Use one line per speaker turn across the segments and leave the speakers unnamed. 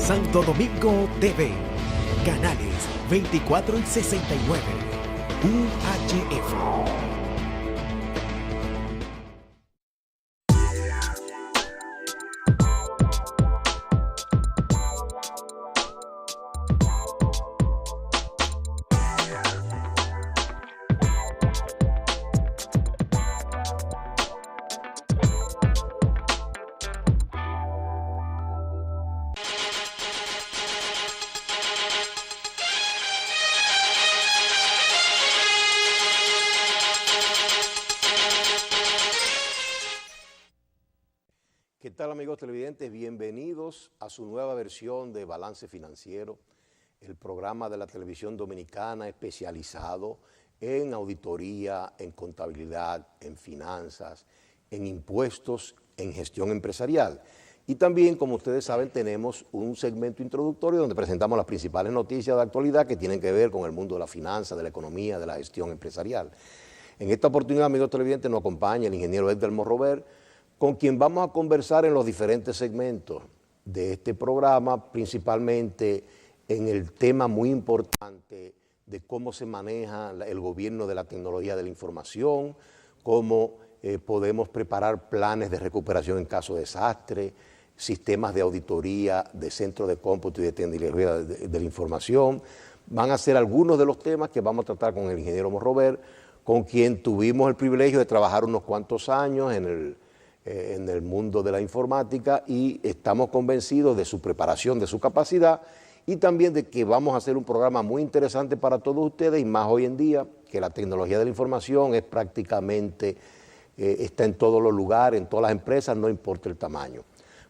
Santo Domingo TV. Canales 24 y 69. UHF.
¿Qué tal, amigos televidentes? Bienvenidos a su nueva versión de Balance Financiero, el programa de la televisión dominicana especializado en auditoría, en contabilidad, en finanzas, en impuestos, en gestión empresarial. Y también, como ustedes saben, tenemos un segmento introductorio donde presentamos las principales noticias de actualidad que tienen que ver con el mundo de la finanza, de la economía, de la gestión empresarial. En esta oportunidad, amigos televidentes, nos acompaña el ingeniero Edgar Morrover, con quien vamos a conversar en los diferentes segmentos de este programa, principalmente en el tema muy importante de cómo se maneja el gobierno de la tecnología de la información, cómo podemos preparar planes de recuperación en caso de desastre, sistemas de auditoría, de centro de cómputo y de tecnología de la información. Van a ser algunos de los temas que vamos a tratar con el ingeniero Morrover, con quien tuvimos el privilegio de trabajar unos cuantos años en el mundo de la informática y estamos convencidos de su preparación, de su capacidad y también de que vamos a hacer un programa muy interesante para todos ustedes y más hoy en día que la tecnología de la información es prácticamente, está en todos los lugares, en todas las empresas, no importa el tamaño.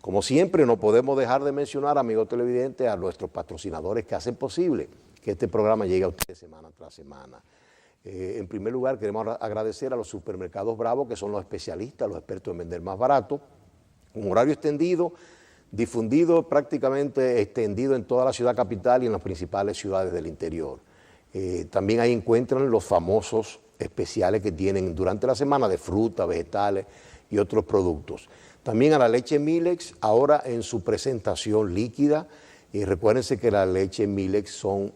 Como siempre, no podemos dejar de mencionar, amigos televidentes, a nuestros patrocinadores que hacen posible que este programa llegue a ustedes semana tras semana. En primer lugar, queremos agradecer a los supermercados Bravo, que son los especialistas, los expertos en vender más barato, un horario extendido, difundido prácticamente extendido en toda la ciudad capital y en las principales ciudades del interior. También ahí encuentran los famosos especiales que tienen durante la semana de fruta, vegetales y otros productos. También a la leche Milex, ahora en su presentación líquida, y recuérdense que la leche Milex son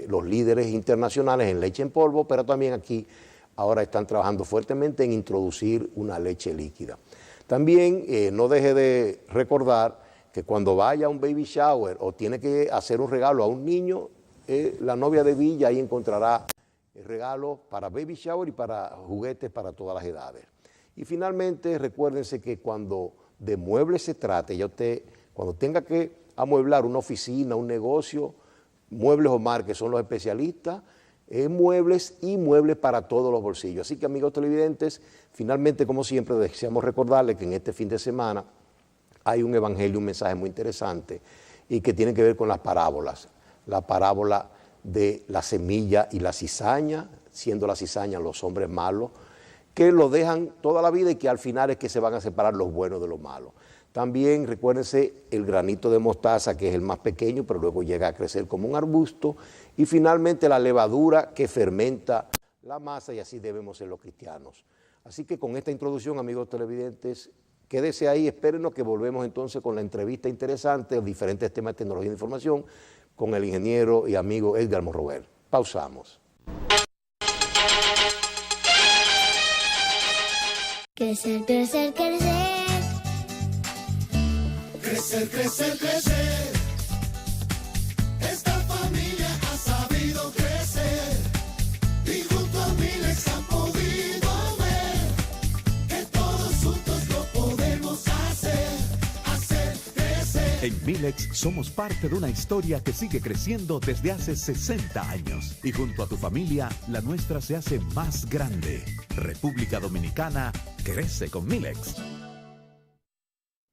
los líderes internacionales en leche en polvo, pero también aquí ahora están trabajando fuertemente en introducir una leche líquida. También no deje de recordar que cuando vaya a un baby shower o tiene que hacer un regalo a un niño, la novia de Villa ahí encontrará regalos para baby shower y para juguetes para todas las edades. Y finalmente recuérdense que cuando de muebles se trate, ya usted cuando tenga que amueblar una oficina, un negocio, Muebles Omar, que son los especialistas en muebles y muebles para todos los bolsillos. Así que, amigos televidentes, finalmente, como siempre, deseamos recordarles que en este fin de semana hay un evangelio, un mensaje muy interesante y que tiene que ver con las parábolas. La parábola de la semilla y la cizaña, siendo la cizaña los hombres malos, que lo dejan toda la vida y que al final es que se van a separar los buenos de los malos. También recuérdense el granito de mostaza, que es el más pequeño, pero luego llega a crecer como un arbusto. Y finalmente la levadura que fermenta la masa y así debemos ser los cristianos. Así que con esta introducción, amigos televidentes, quédese ahí, espérenos que volvemos entonces con la entrevista interesante, los diferentes temas de tecnología de información, con el ingeniero y amigo Edgar Morrover. Pausamos.
Crecer, crecer, crecer. Crecer, crecer, crecer. Esta familia ha sabido crecer y junto a Milex han podido ver que todos juntos lo podemos hacer crecer.
En Milex somos parte de una historia que sigue creciendo desde hace 60 años y junto a tu familia la nuestra se hace más grande. República Dominicana crece con Milex.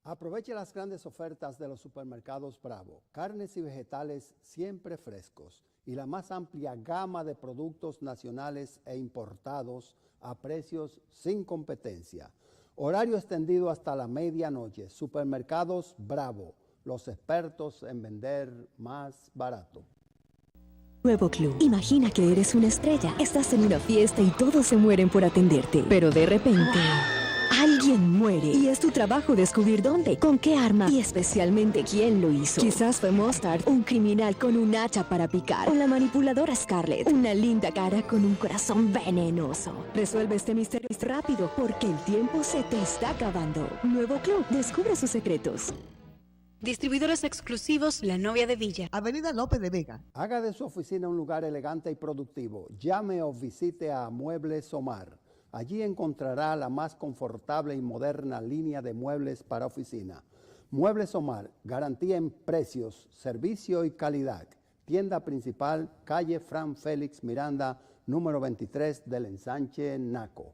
Aproveche las grandes ofertas de los supermercados Bravo, carnes y vegetales siempre frescos y la más amplia gama de productos nacionales e importados a precios sin competencia. Horario extendido hasta la medianoche. Supermercados Bravo, los expertos en vender más barato.
Nuevo Club. Imagina que eres una estrella. Estás en una fiesta y todos se mueren por atenderte. Pero de repente Alguien muere y es tu trabajo descubrir dónde, con qué arma y especialmente quién lo hizo. Quizás fue Mustard, un criminal con un hacha para picar, o la manipuladora Scarlett, una linda cara con un corazón venenoso. Resuelve este misterio rápido porque el tiempo se te está acabando. Nuevo Club, descubre sus secretos.
Distribuidores exclusivos La Novia de Villa.
Avenida López de Vega.
Haga de su oficina un lugar elegante y productivo. Llame o visite a Muebles Omar. Allí encontrará la más confortable y moderna línea de muebles para oficina. Muebles Omar, garantía en precios, servicio y calidad. Tienda principal, calle Fran Félix Miranda, número 23 del ensanche Naco.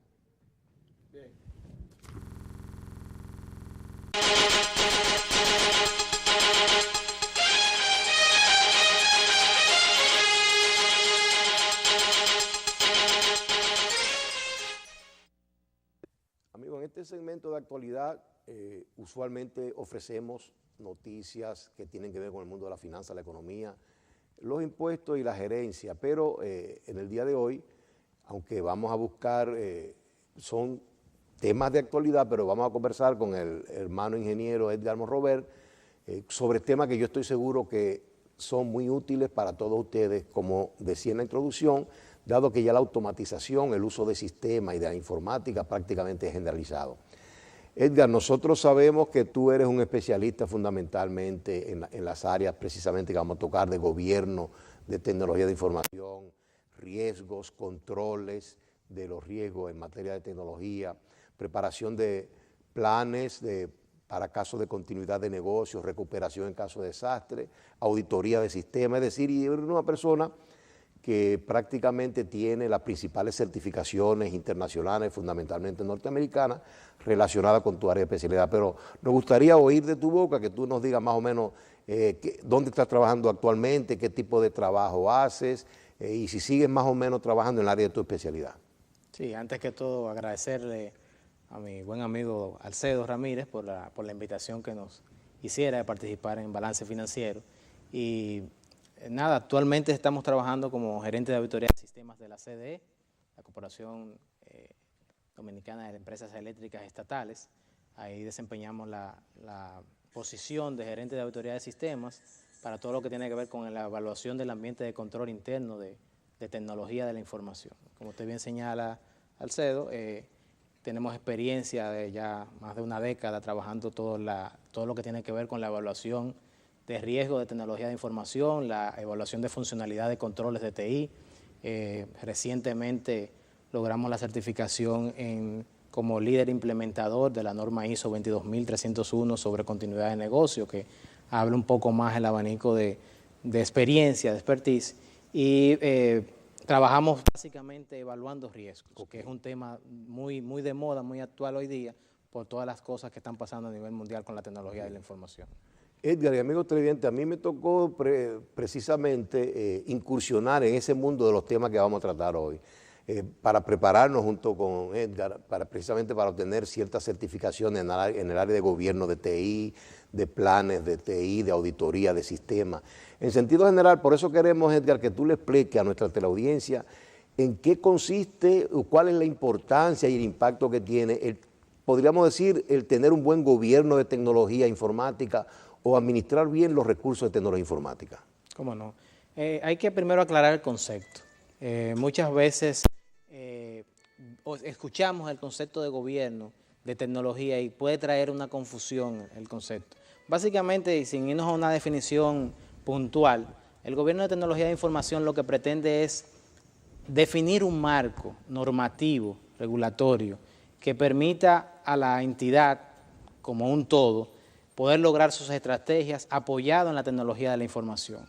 Amigos, en este segmento de actualidad usualmente ofrecemos noticias que tienen que ver con el mundo de la finanza, la economía, los impuestos y la gerencia, pero en el día de hoy, aunque vamos a buscar, son temas de actualidad, pero vamos a conversar con el hermano ingeniero Edgar Monrober sobre temas que yo estoy seguro que son muy útiles para todos ustedes, como decía en la introducción, dado que ya la automatización, el uso de sistemas y de la informática prácticamente es generalizado. Edgar, nosotros sabemos que tú eres un especialista fundamentalmente en las áreas precisamente que vamos a tocar de gobierno, de tecnología de información, riesgos, controles de los riesgos en materia de tecnología, preparación de planes para casos de continuidad de negocios, recuperación en caso de desastre, auditoría de sistemas, es decir, y eres una persona que prácticamente tiene las principales certificaciones internacionales, fundamentalmente norteamericanas, relacionadas con tu área de especialidad. Pero nos gustaría oír de tu boca que tú nos digas más o menos dónde estás trabajando actualmente, qué tipo de trabajo haces y si sigues más o menos trabajando en el área de tu especialidad.
Sí, antes que todo agradecerle a mi buen amigo Alcedo Ramírez por la invitación que nos hiciera de participar en Balance Financiero. Y nada, actualmente estamos trabajando como gerente de auditoría de sistemas de la CDE, la Corporación Dominicana de Empresas Eléctricas Estatales. Ahí desempeñamos la posición de gerente de auditoría de sistemas para todo lo que tiene que ver con la evaluación del ambiente de control interno de tecnología de la información. Como usted bien señala, Alcedo, tenemos experiencia de ya más de una década trabajando todo lo que tiene que ver con la evaluación de riesgo de tecnología de información, la evaluación de funcionalidad de controles de TI. Recientemente logramos la certificación como líder implementador de la norma ISO 22301 sobre continuidad de negocio, que habla un poco más el abanico de experiencia, de expertise, y trabajamos básicamente evaluando riesgos, que es un tema muy de moda, muy actual hoy día, por todas las cosas que están pasando a nivel mundial con la tecnología de la información.
Edgar y amigos televidentes, a mí me tocó precisamente incursionar en ese mundo de los temas que vamos a tratar hoy, para prepararnos junto con Edgar, precisamente para obtener ciertas certificaciones en el área de gobierno de TI, de planes de TI, de auditoría de sistemas. En sentido general, por eso queremos, Edgar, que tú le expliques a nuestra teleaudiencia en qué consiste, cuál es la importancia y el impacto que tiene, podríamos decir, el tener un buen gobierno de tecnología informática o administrar bien los recursos de tecnología informática.
¿Cómo no? Hay que primero aclarar el concepto. Muchas veces escuchamos el concepto de gobierno, de tecnología, y puede traer una confusión el concepto. Básicamente, y sin irnos a una definición puntual, el gobierno de tecnología de información lo que pretende es definir un marco normativo, regulatorio, que permita a la entidad como un todo poder lograr sus estrategias apoyado en la tecnología de la información.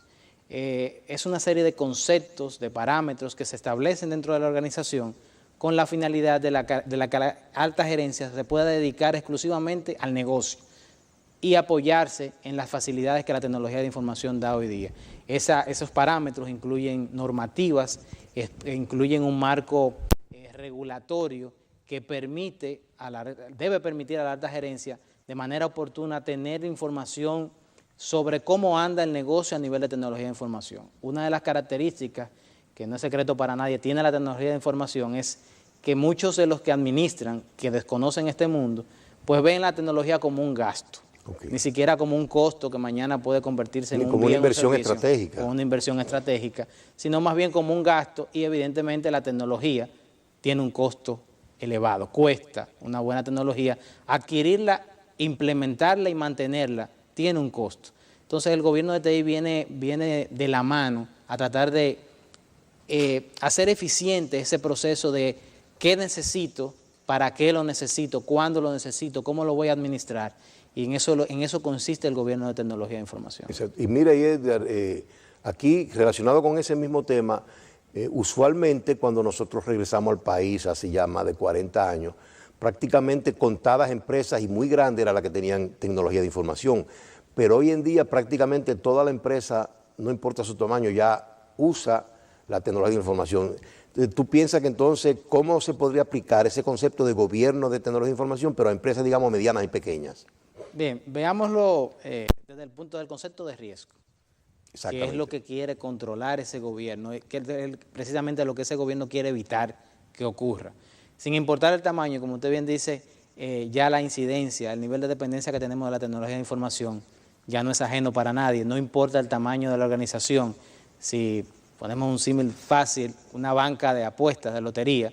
Es una serie de conceptos, de parámetros que se establecen dentro de la organización con la finalidad de la que la alta gerencia se pueda dedicar exclusivamente al negocio y apoyarse en las facilidades que la tecnología de información da hoy día. Esos parámetros incluyen normativas, incluyen un marco regulatorio que debe permitir a la alta gerencia de manera oportuna tener información sobre cómo anda el negocio a nivel de tecnología de información. Una de las características, que no es secreto para nadie, tiene la tecnología de información es que muchos de los que administran, que desconocen este mundo, pues ven la tecnología como un gasto.
Okay.
Ni siquiera como un costo que mañana puede convertirse en un
como
bien,
una inversión
un servicio,
estratégica.
o una inversión estratégica, sino más bien como un gasto, y evidentemente la tecnología tiene un costo elevado, cuesta una buena tecnología, adquirirla, implementarla y mantenerla tiene un costo. Entonces el gobierno de TI viene de la mano a tratar de hacer eficiente ese proceso de qué necesito, para qué lo necesito, cuándo lo necesito, cómo lo voy a administrar. Y en eso consiste el gobierno de tecnología de información.
Exacto. Y mira, Edgar, aquí relacionado con ese mismo tema, usualmente cuando nosotros regresamos al país hace ya más de 40 años, prácticamente contadas empresas y muy grandes eran las que tenían tecnología de información. Pero hoy en día prácticamente toda la empresa, no importa su tamaño, ya usa la tecnología de información. ¿Tú piensas que entonces cómo se podría aplicar ese concepto de gobierno de tecnología de información, pero a empresas, digamos, medianas y pequeñas?
Bien, veámoslo desde el punto del concepto de riesgo, que es lo que quiere controlar ese gobierno, que es precisamente lo que ese gobierno quiere evitar que ocurra. Sin importar el tamaño, como usted bien dice, ya la incidencia, el nivel de dependencia que tenemos de la tecnología de información ya no es ajeno para nadie, no importa el tamaño de la organización. Si ponemos un símil fácil, una banca de apuestas, de lotería,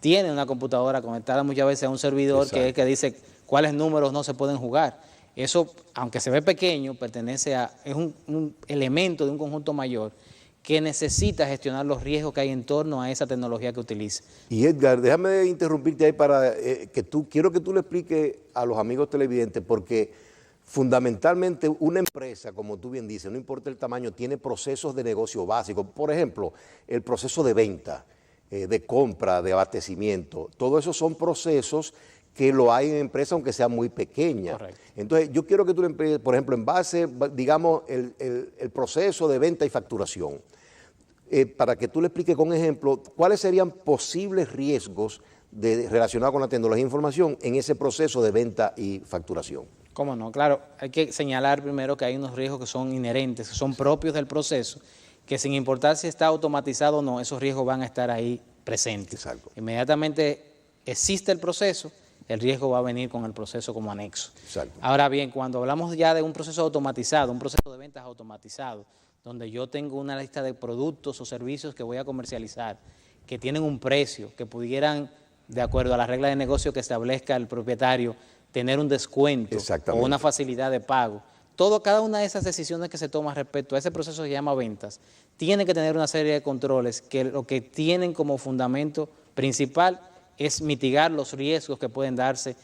tiene una computadora conectada muchas veces a un servidor. Exacto. Que es el que dice cuáles números no se pueden jugar. Eso, aunque se ve pequeño, es un elemento de un conjunto mayor que necesita gestionar los riesgos que hay en torno a esa tecnología que utiliza.
Y Edgar, déjame interrumpirte ahí para quiero que tú le expliques a los amigos televidentes, porque fundamentalmente una empresa, como tú bien dices, no importa el tamaño, tiene procesos de negocio básicos. Por ejemplo, el proceso de venta, de compra, de abastecimiento, todo eso son procesos que lo hay en empresas aunque sea muy pequeña. Correcto. Entonces, yo quiero que tú le empieces, por ejemplo, en base, digamos, el proceso de venta y facturación, para que tú le expliques con ejemplo cuáles serían posibles riesgos relacionados con la tecnología de información en ese proceso de venta y facturación.
¿Cómo no? Claro, hay que señalar primero que hay unos riesgos que son inherentes, que son propios del proceso, que sin importar si está automatizado o no, esos riesgos van a estar ahí presentes.
Exacto.
Inmediatamente existe el proceso, el riesgo va a venir con el proceso como anexo.
Exacto.
Ahora bien, cuando hablamos ya de un proceso automatizado, un proceso de ventas automatizado, donde yo tengo una lista de productos o servicios que voy a comercializar, que tienen un precio, que pudieran, de acuerdo a la regla de negocio que establezca el propietario, tener un descuento o una facilidad de pago. Cada una de esas decisiones que se toman respecto a ese proceso que se llama ventas, tiene que tener una serie de controles que lo que tienen como fundamento principal es mitigar los riesgos que pueden darse,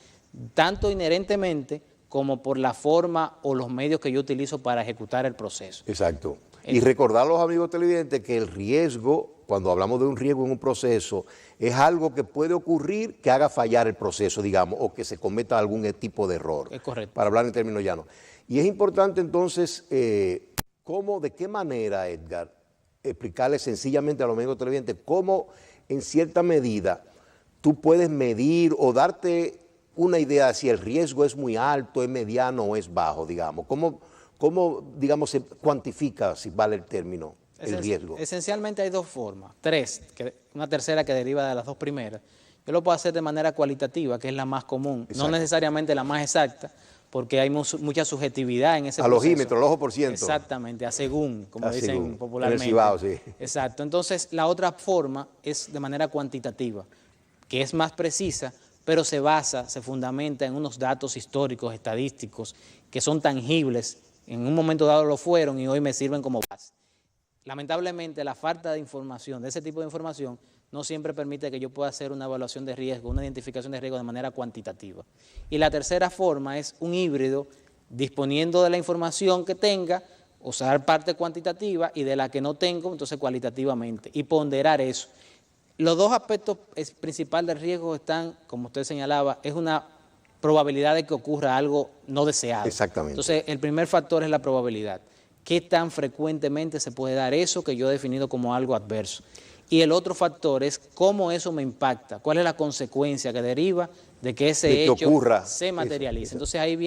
tanto inherentemente como por la forma o los medios que yo utilizo para ejecutar el proceso.
Exacto. Y recordar a los amigos televidentes que el riesgo, cuando hablamos de un riesgo en un proceso, es algo que puede ocurrir que haga fallar el proceso, digamos, o que se cometa algún tipo de error.
Es correcto.
Para hablar en términos llanos. Y es importante entonces, de qué manera, Edgar, explicarle sencillamente a los amigos televidentes cómo en cierta medida tú puedes medir o darte una idea de si el riesgo es muy alto, es mediano o es bajo, digamos. ¿Cómo digamos, se cuantifica, si vale el término, el riesgo?
Esencialmente hay dos formas, una tercera que deriva de las dos primeras. Yo lo puedo hacer de manera cualitativa, que es la más común, no necesariamente la más exacta, porque hay mucha subjetividad en ese proceso.
Alogímetro, el ojo por ciento.
Exactamente, a según, como dicen popularmente.
En el Cibao, sí.
Exacto. Entonces, la otra forma es de manera cuantitativa, que es más precisa, pero se fundamenta en unos datos históricos, estadísticos, que son tangibles, en un momento dado lo fueron y hoy me sirven como base. Lamentablemente, la falta de información, de ese tipo de información, no siempre permite que yo pueda hacer una evaluación de riesgo, una identificación de riesgo de manera cuantitativa. Y la tercera forma es un híbrido, disponiendo de la información que tenga, usar parte cuantitativa y de la que no tengo, entonces cualitativamente, y ponderar eso. Los dos aspectos principales del riesgo están, como usted señalaba, es una probabilidad de que ocurra algo no deseado.
Exactamente.
Entonces, el primer factor es la probabilidad. ¿Qué tan frecuentemente se puede dar eso que yo he definido como algo adverso? Y el otro factor es cómo eso me impacta, cuál es la consecuencia que deriva de que ese hecho se materialice. Entonces ahí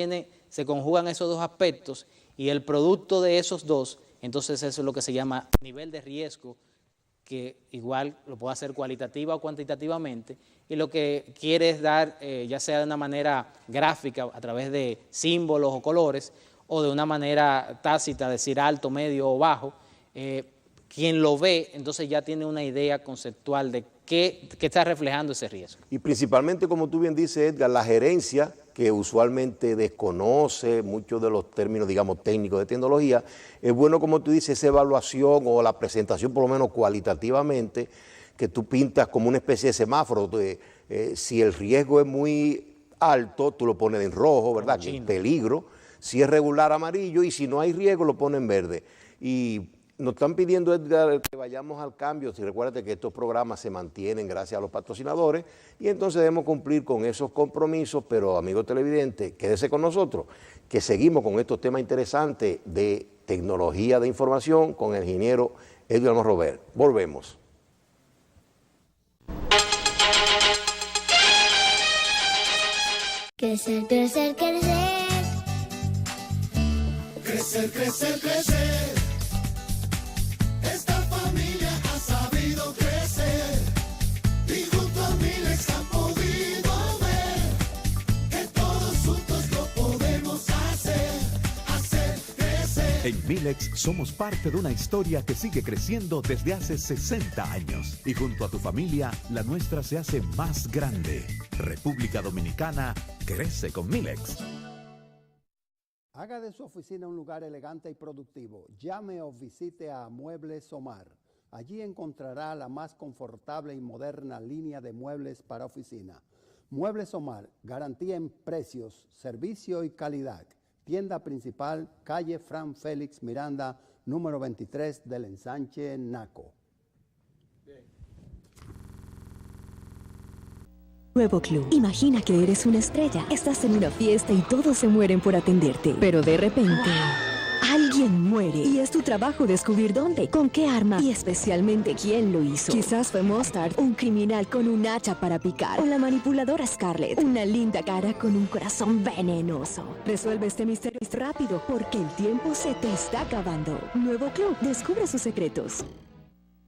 se conjugan esos dos aspectos y el producto de esos dos, entonces eso es lo que se llama nivel de riesgo que igual lo puede hacer cualitativa o cuantitativamente, y lo que quiere es dar, ya sea de una manera gráfica, a través de símbolos o colores, o de una manera tácita, decir alto, medio o bajo, quien lo ve, entonces ya tiene una idea conceptual de qué está reflejando ese riesgo.
Y principalmente, como tú bien dices, Edgar, la gerencia, que usualmente desconoce muchos de los términos, digamos, técnicos de tecnología, es bueno, como tú dices, esa evaluación o la presentación, por lo menos cualitativamente, que tú pintas como una especie de semáforo. Si el riesgo es muy alto, tú lo pones en rojo, ¿verdad? Que es peligro. Si es regular, amarillo, y si no hay riesgo, lo pones en verde. Y nos están pidiendo, Edgar, que vayamos al cambio. Si recuérdate que estos programas se mantienen gracias a los patrocinadores, y entonces debemos cumplir con esos compromisos. Pero, amigos televidentes, quédese con nosotros, que seguimos con estos temas interesantes de tecnología de información con el ingeniero Edgar Robert. Volvemos.
Crecer, crecer, crecer.
Crecer, crecer, crecer. Esta familia ha sabido crecer y junto a Milex han podido ver que todos juntos lo podemos hacer crecer.
En Milex somos parte de una historia que sigue creciendo desde hace 60 años. Y junto a tu familia, la nuestra se hace más grande. República Dominicana crece con Milex.
Haga de su oficina un lugar elegante y productivo. Llame o visite a Muebles Omar. Allí encontrará la más confortable y moderna línea de muebles para oficina. Muebles Omar, garantía en precios, servicio y calidad. Tienda principal, calle Fran Félix Miranda, número 23 del Ensanche Naco.
Nuevo Club. Imagina que eres una estrella. Estás en una fiesta y todos se mueren por atenderte. Pero de repente, alguien muere. Y es tu trabajo descubrir dónde, con qué arma y especialmente quién lo hizo. Quizás fue Mustard, un criminal con un hacha para picar. O la manipuladora Scarlett, una linda cara con un corazón venenoso. Resuelve este misterio rápido porque el tiempo se te está acabando. Nuevo Club. Descubre sus secretos.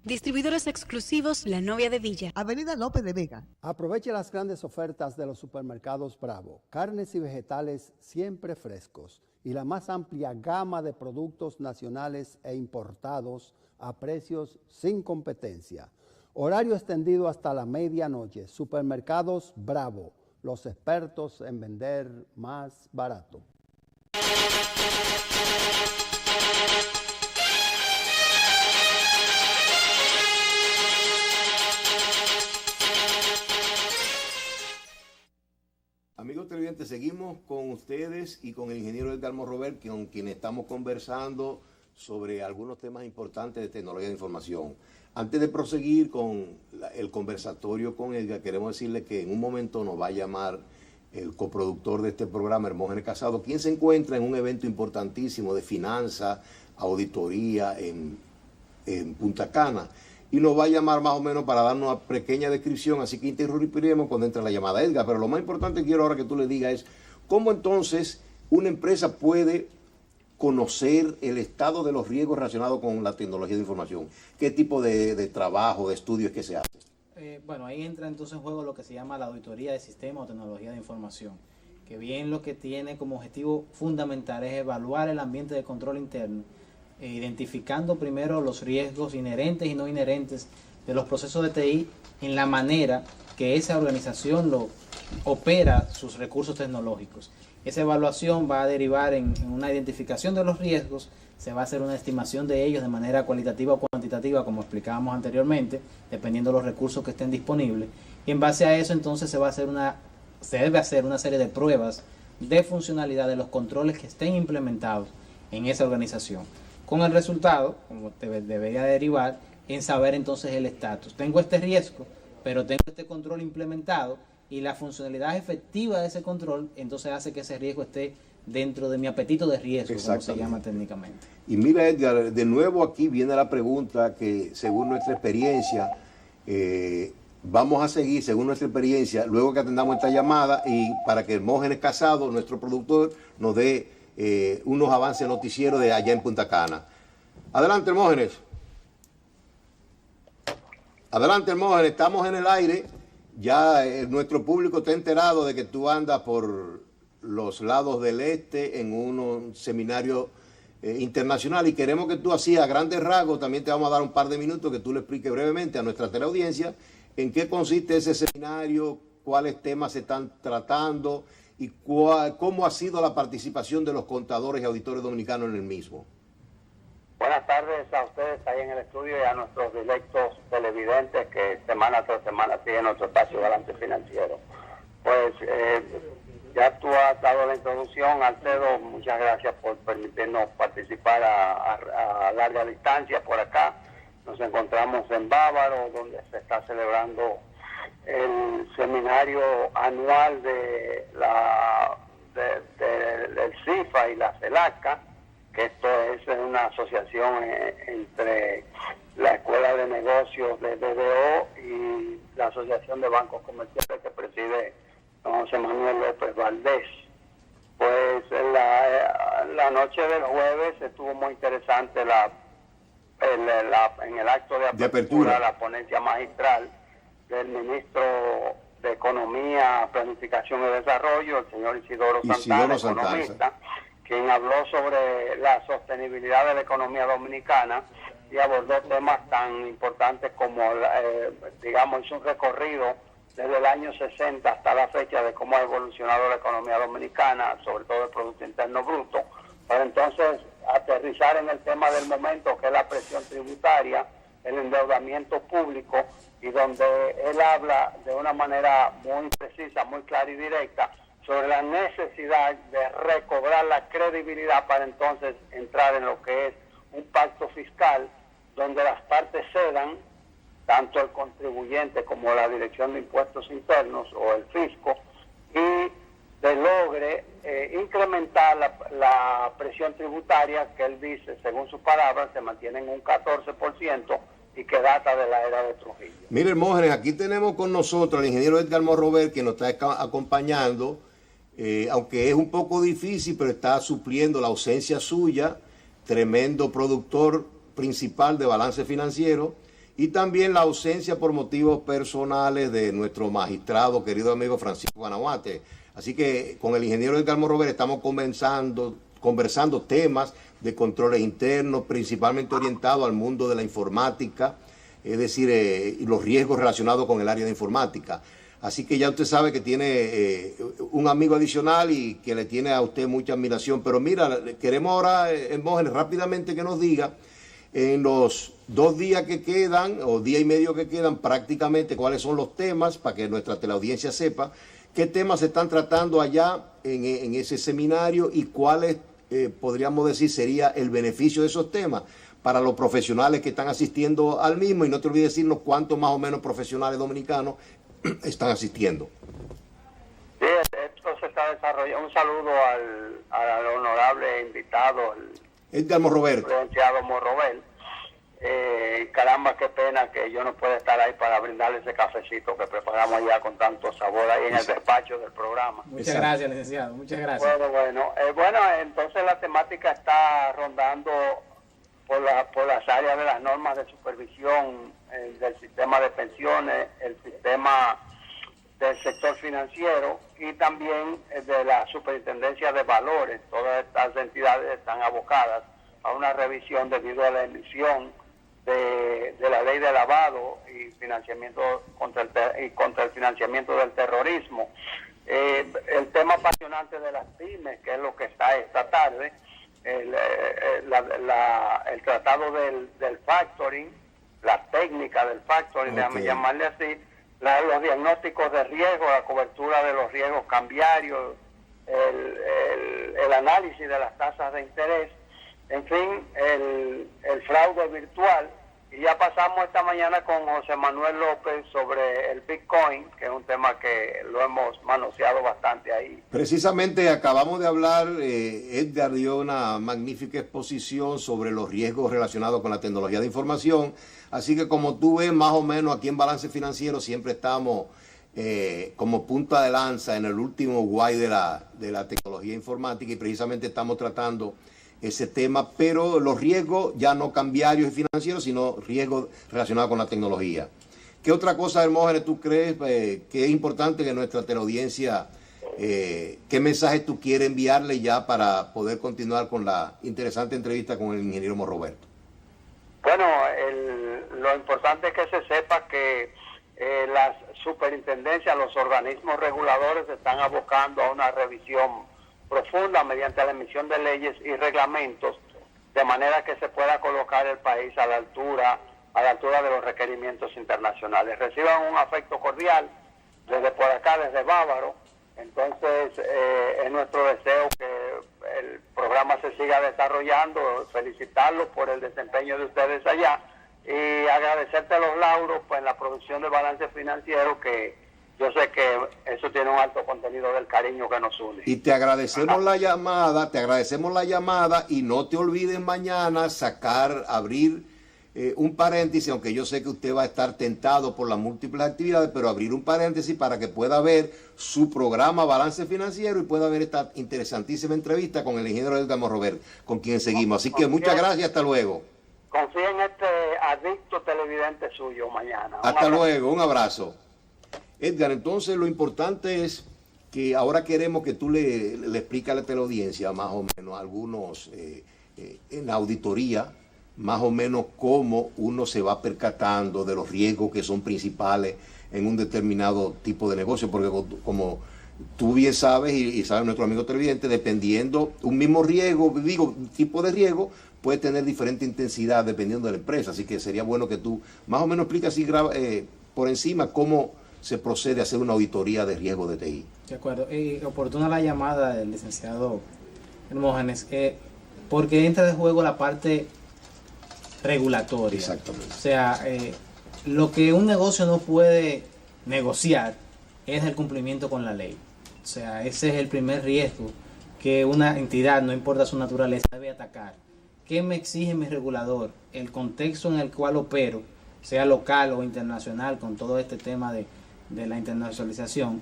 Distribuidores exclusivos La Novia de Villa.
Avenida López de Vega.
Aproveche las grandes ofertas de los supermercados Bravo. Carnes y vegetales siempre frescos y la más amplia gama de productos nacionales e importados a precios sin competencia. Horario extendido hasta la medianoche. Supermercados Bravo, los expertos en vender más barato.
Amigos televidentes, seguimos con ustedes y con el ingeniero Edgar Robert, con quien estamos conversando sobre algunos temas importantes de tecnología de información. Antes de proseguir con el conversatorio con Edgar, queremos decirle que en un momento nos va a llamar el coproductor de este programa, Hermógenes Casado, quien se encuentra en un evento importantísimo de finanzas, auditoría en Punta Cana. Y nos va a llamar más o menos para darnos una pequeña descripción, así que interrumpiremos cuando entre la llamada. Edgar, pero lo más importante que quiero ahora que tú le digas es cómo entonces una empresa puede conocer el estado de los riesgos relacionados con la tecnología de información. ¿Qué tipo de trabajo, de estudios que se hace?
Bueno, ahí entra entonces en juego lo que se llama la auditoría de sistemas o tecnología de información, que bien lo que tiene como objetivo fundamental es evaluar el ambiente de control interno, identificando primero los riesgos inherentes y no inherentes de los procesos de TI en la manera que esa organización lo opera sus recursos tecnológicos. Esa evaluación va a derivar en una identificación de los riesgos, se va a hacer una estimación de ellos de manera cualitativa o cuantitativa, como explicábamos anteriormente, dependiendo de los recursos que estén disponibles, y en base a eso entonces se debe hacer una serie de pruebas de funcionalidad de los controles que estén implementados en esa organización, con el resultado, como debería derivar, en saber entonces el estatus. Tengo este riesgo, pero tengo este control implementado y la funcionalidad efectiva de ese control entonces hace que ese riesgo esté dentro de mi apetito de riesgo, como se llama técnicamente.
Y mira, Edgar, de nuevo aquí viene la pregunta que según nuestra experiencia, vamos a seguir según nuestra experiencia, luego que atendamos esta llamada y para que Hermógenes Casado, nuestro productor, nos dé unos avances noticieros de allá en Punta Cana. Adelante, Hermógenes. Adelante, Hermógenes, estamos en el aire. Ya nuestro público está enterado de que tú andas por los lados del este en un seminario internacional y queremos que tú así a grandes rasgos, también te vamos a dar un par de minutos que tú le expliques brevemente a nuestra teleaudiencia en qué consiste ese seminario, cuáles temas se están tratando y cómo ha sido la participación de los contadores y auditores dominicanos en el mismo.
Buenas tardes a ustedes ahí en el estudio y a nuestros directos televidentes que semana tras semana siguen nuestro espacio de Balance Financiero. Pues ya tú has dado la introducción, Alcedo, muchas gracias por permitirnos participar a larga distancia por acá. Nos encontramos en Bávaro, donde se está celebrando el seminario anual del CIFA y la CELACA, que esto es una asociación entre la Escuela de Negocios de BDO y la Asociación de Bancos Comerciales que preside don José Manuel López Valdés. Pues la noche del jueves estuvo muy interesante en el acto de apertura, la ponencia magistral del ministro de Economía, Planificación y Desarrollo, el señor Isidoro Santana, economista, quien habló sobre la sostenibilidad de la economía dominicana y abordó temas tan importantes como, digamos, hizo un recorrido desde el año 60 hasta la fecha de cómo ha evolucionado la economía dominicana, sobre todo el Producto Interno Bruto, para entonces aterrizar en el tema del momento, que es la presión tributaria, el endeudamiento público, y donde él habla de una manera muy precisa, muy clara y directa, sobre la necesidad de recobrar la credibilidad para entonces entrar en lo que es un pacto fiscal donde las partes cedan, tanto el contribuyente como la Dirección de Impuestos Internos o el fisco, y se logre incrementar la presión tributaria que él dice, según sus palabras, se mantiene en un 14% y que data de la era de Trujillo.
Mire, Hermógenes, aquí tenemos con nosotros al ingeniero Edgar Morrover, que nos está acompañando. Aunque es un poco difícil, pero está supliendo la ausencia suya, tremendo productor principal de Balance Financiero, y también la ausencia por motivos personales de nuestro magistrado, querido amigo Francisco Guanajuate. Así que con el ingeniero Edgar Morrover estamos conversando temas de controles internos, principalmente orientados al mundo de la informática, es decir, los riesgos relacionados con el área de informática. Así que ya usted sabe que tiene un amigo adicional y que le tiene a usted mucha admiración. Pero mira, queremos ahora, Hermógenes, rápidamente que nos diga, en los 2 días que quedan, o día y medio que quedan, prácticamente cuáles son los temas, para que nuestra teleaudiencia sepa, qué temas se están tratando allá en ese seminario y cuáles, podríamos decir, sería el beneficio de esos temas para los profesionales que están asistiendo al mismo. Y no te olvides decirnos cuántos más o menos profesionales dominicanos están asistiendo.
Sí, esto se está desarrollando. Un saludo al honorable invitado,
Edgar Morrover.
Licenciado Morrover. Caramba, qué pena que yo no pueda estar ahí para brindarle ese cafecito que preparamos ya con tanto sabor ahí en el despacho del programa.
Muchas gracias, licenciado. Muchas gracias.
Bueno, entonces la temática está rondando por las áreas de las normas de supervisión del sistema de pensiones, el sistema del sector financiero y también de la superintendencia de valores. Todas estas entidades están abocadas a una revisión debido a la emisión de la ley de lavado y financiamiento contra el financiamiento del terrorismo. El tema apasionante de las pymes, que es lo que está esta tarde, el tratado del factoring, la técnica del factoring, déjame llamarle así, los diagnósticos de riesgo, la cobertura de los riesgos cambiarios, el análisis de las tasas de interés, en fin, el fraude virtual. Y ya pasamos esta mañana con José Manuel López sobre el Bitcoin, que es un tema que lo hemos manoseado bastante ahí.
Precisamente acabamos de hablar, Edgar dio una magnífica exposición sobre los riesgos relacionados con la tecnología de información, así que como tú ves, más o menos aquí en Balance Financiero siempre estamos como punta de lanza en el último guay de la tecnología informática y precisamente estamos tratando ese tema, pero los riesgos ya no cambiarios y financieros, sino riesgos relacionados con la tecnología. ¿Qué otra cosa, Hermógenes, tú crees que es importante que nuestra teleaudiencia, qué mensaje tú quieres enviarle ya para poder continuar con la interesante entrevista con el ingeniero Morroberto?
Bueno, lo importante es que se sepa que las superintendencias, los organismos reguladores se están abocando a una revisión profunda mediante la emisión de leyes y reglamentos, de manera que se pueda colocar el país a la altura de los requerimientos internacionales. Reciban un afecto cordial desde por acá, desde Bávaro. Entonces, es nuestro deseo que el programa se siga desarrollando, felicitarlos por el desempeño de ustedes allá y agradecerte los lauros pues, en la producción de balance financiero, que yo sé que eso tiene un alto contenido del cariño que nos une.
Y te agradecemos la llamada, y no te olvides mañana abrir un paréntesis, aunque yo sé que usted va a estar tentado por las múltiples actividades, pero abrir un paréntesis para que pueda ver su programa Balance Financiero y pueda ver esta interesantísima entrevista con el ingeniero Edgar Morroberto, con quien seguimos. Así que muchas gracias, hasta luego.
Confía en este adicto televidente suyo mañana.
Hasta luego, un abrazo. Edgar, entonces lo importante es que ahora queremos que tú le expliques a la teleaudiencia más o menos algunos, en la auditoría, más o menos cómo uno se va percatando de los riesgos que son principales en un determinado tipo de negocio, porque como tú bien sabes y sabe nuestro amigo televidente, dependiendo un mismo riesgo, tipo de riesgo, puede tener diferente intensidad dependiendo de la empresa, así que sería bueno que tú más o menos expliques así por encima cómo se procede a hacer una auditoría de riesgo de TI.
De acuerdo, oportuna la llamada del licenciado Hermógenes, porque entra de juego la parte regulatoria.
Exactamente.
O sea, lo que un negocio no puede negociar es el cumplimiento con la ley. O sea, ese es el primer riesgo que una entidad, no importa su naturaleza, debe atacar. ¿Qué me exige mi regulador? El contexto en el cual opero, sea local o internacional, con todo este tema de la internacionalización.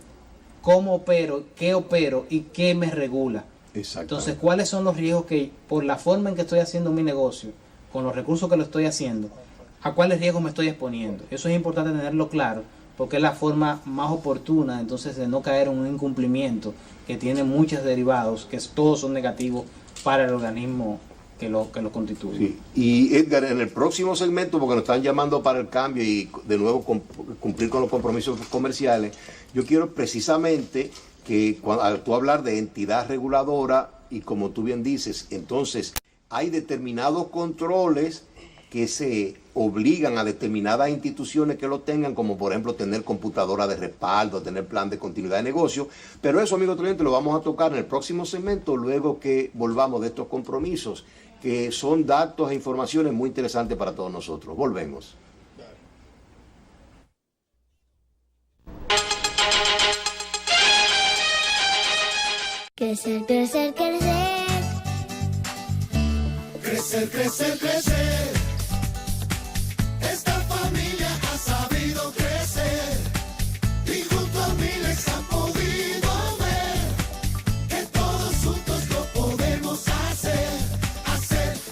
¿Cómo opero? ¿Qué opero? ¿Y qué me regula? Entonces, ¿cuáles son los riesgos que, por la forma en que estoy haciendo mi negocio, con los recursos que lo estoy haciendo, a cuáles riesgos me estoy exponiendo? Eso es importante tenerlo claro, porque es la forma más oportuna entonces de no caer en un incumplimiento que tiene muchos derivados, que todos son negativos para el organismo que lo constituye.
Sí. Y Edgar, en el próximo segmento, porque nos están llamando para el cambio y de nuevo cumplir con los compromisos comerciales, yo quiero precisamente que al tú hablar de entidad reguladora, y como tú bien dices, entonces hay determinados controles que se obligan a determinadas instituciones que lo tengan, como por ejemplo tener computadora de respaldo, tener plan de continuidad de negocio, pero eso, amigo cliente, lo vamos a tocar en el próximo segmento, luego que volvamos de estos compromisos, que son datos e informaciones muy interesantes para todos nosotros. Volvemos.
Crecer, crecer, crecer.
Crecer, crecer, crecer. Esta familia ha sabido crecer y junto a Milex han podido ver que todos juntos lo podemos hacer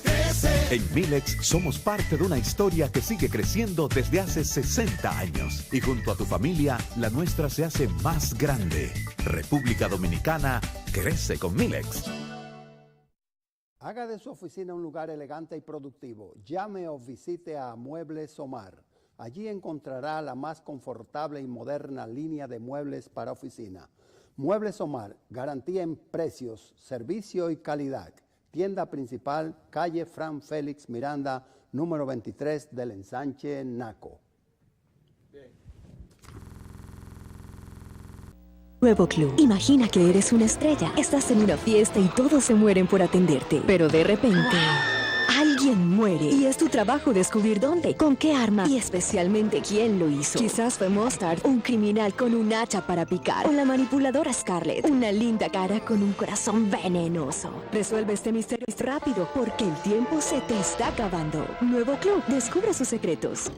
crecer.
En Milex somos parte de una historia que sigue creciendo desde hace 60 años y junto a tu familia la nuestra se hace más grande. República Dominicana crece con Milex.
Haga de su oficina un lugar elegante y productivo. Llame o visite a Muebles Omar. Allí encontrará la más confortable y moderna línea de muebles para oficina. Muebles Omar, garantía en precios, servicio y calidad. Tienda principal, calle Fran Félix Miranda, número 23 del Ensanche Naco.
Nuevo Club. Imagina que eres una estrella. Estás en una fiesta y todos se mueren por atenderte. Pero de repente, alguien muere. Y es tu trabajo descubrir dónde, con qué arma y especialmente quién lo hizo. Quizás fue Mustard, un criminal con un hacha para picar. O la manipuladora Scarlett, una linda cara con un corazón venenoso. Resuelve este misterio rápido porque el tiempo se te está acabando. Nuevo Club. Descubre sus secretos.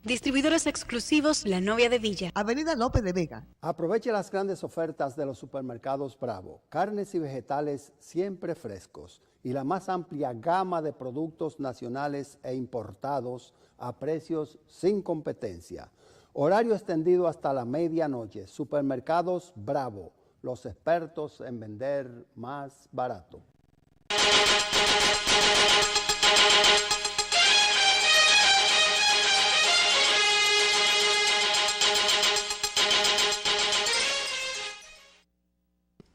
Distribuidores exclusivos La Novia de Villa.
Avenida López de Vega.
Aproveche las grandes ofertas de los supermercados Bravo. Carnes y vegetales siempre frescos y la más amplia gama de productos nacionales e importados a precios sin competencia. Horario extendido hasta la medianoche. Supermercados Bravo, los expertos en vender más barato.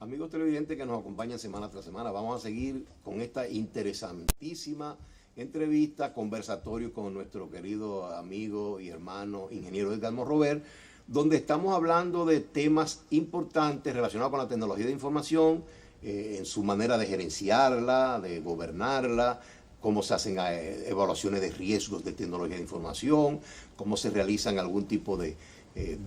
Amigos televidentes que nos acompañan semana tras semana, vamos a seguir con esta interesantísima entrevista, conversatorio con nuestro querido amigo y hermano ingeniero Edgardo Robert, donde estamos hablando de temas importantes relacionados con la tecnología de información, en su manera de gerenciarla, de gobernarla, cómo se hacen evaluaciones de riesgos de tecnología de información, cómo se realizan algún tipo de